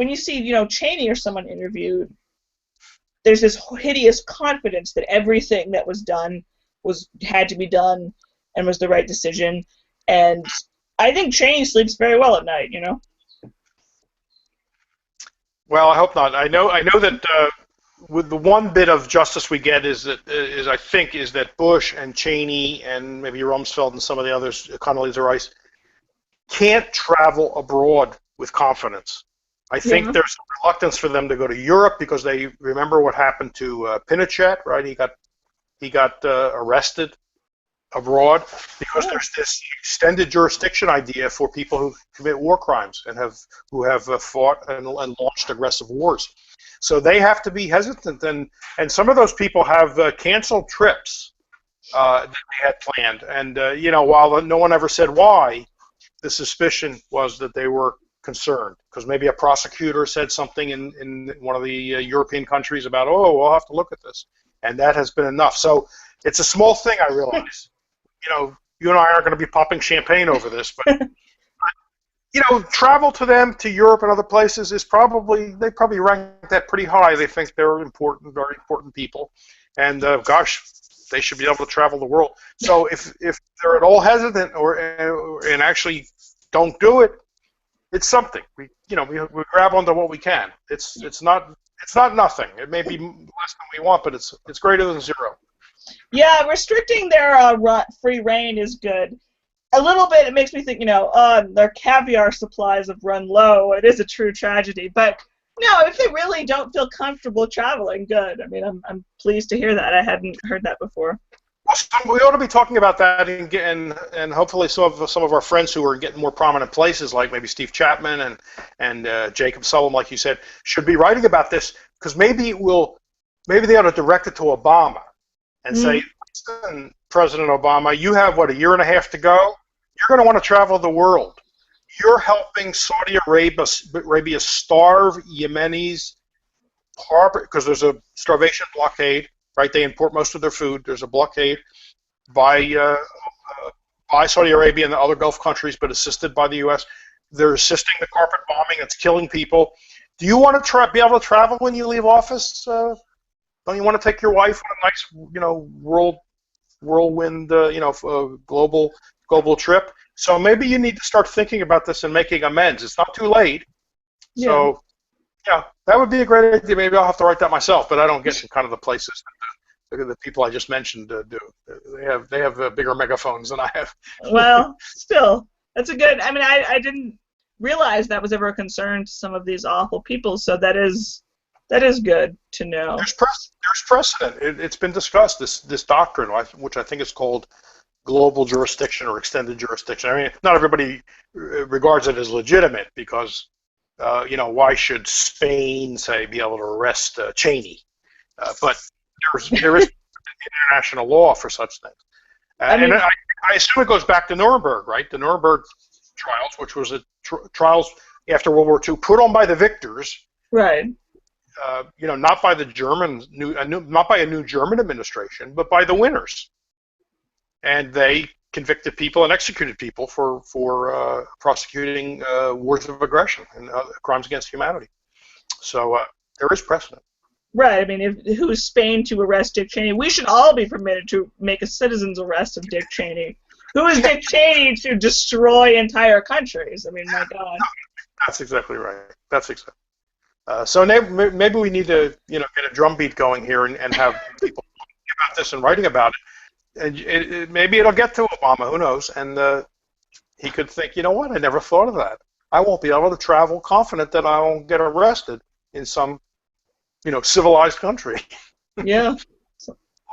when you see, Cheney or someone interviewed, there's this hideous confidence that everything that was done had to be done and was the right decision. And I think Cheney sleeps very well at night, Well, I hope not. I know that with the one bit of justice we get is that Bush and Cheney and maybe Rumsfeld and some of the others, Condoleezza Rice, can't travel abroad with confidence. I think there's reluctance for them to go to Europe because they remember what happened to Pinochet, right? He got arrested abroad because there's this extended jurisdiction idea for people who commit war crimes and who have fought and launched aggressive wars. So they have to be hesitant, and some of those people have canceled trips that they had planned. And while no one ever said why, the suspicion was that they were concerned because maybe a prosecutor said something in one of the European countries about, oh, we'll have to look at this, and that has been enough. So it's a small thing, I realize. You and I aren't going to be popping champagne over this, but travel to them, to Europe and other places they probably rank that pretty high. They think they're important, very important people, and gosh, they should be able to travel the world. So if they're at all hesitant and actually don't do it, it's something. We grab onto what we can. It's not nothing. It may be less than we want, but it's greater than zero. Yeah, restricting their free reign is good. A little bit, it makes me think, their caviar supplies have run low. It is a true tragedy. But, no, if they really don't feel comfortable traveling, good. I mean, I'm pleased to hear that. I hadn't heard that before. We ought to be talking about that, and hopefully some of our friends who are getting more prominent places, like maybe Steve Chapman and Jacob Sullivan, like you said, should be writing about this, because maybe they ought to direct it to Obama and say, listen, President Obama, you have, a year and a half to go? You're going to want to travel the world. You're helping Saudi Arabia starve Yemenis because there's a starvation blockade, right? They import most of their food. There's a blockade by Saudi Arabia and the other Gulf countries, but assisted by the U.S. They're assisting the carpet bombing that's killing people. Do you want to be able to travel when you leave office? Don't you want to take your wife on a nice, whirlwind, global trip? So maybe you need to start thinking about this and making amends. It's not too late. Yeah. So, that would be a great idea. Maybe I'll have to write that myself, but I don't get kind of the places that the people I just mentioned do. They have bigger megaphones than I have. Well, still, that's a good. I mean, I didn't realize that was ever a concern to some of these awful people. So that is good to know. There's precedent. It's been discussed, this doctrine, which I think is called global jurisdiction or extended jurisdiction. I mean, not everybody regards it as legitimate because, why should Spain, say, be able to arrest Cheney? But there is international law for such things. And I assume it goes back to Nuremberg, right? The Nuremberg trials, which was trials after World War II, put on by the victors. Right. Not by the not by a new German administration, but by the winners, and they convicted people and executed people for prosecuting wars of aggression and crimes against humanity. So there is precedent. Right. I mean, who is Spain to arrest Dick Cheney? We should all be permitted to make a citizen's arrest of Dick Cheney. Who is Dick Cheney to destroy entire countries? I mean, my God. That's exactly right. That's exactly. So maybe we need to, get a drumbeat going here and have people talking about this and writing about it. And maybe it'll get to Obama. Who knows? And he could think, you know what? I never thought of that. I won't be able to travel confident that I won't get arrested in some, civilized country. Yeah.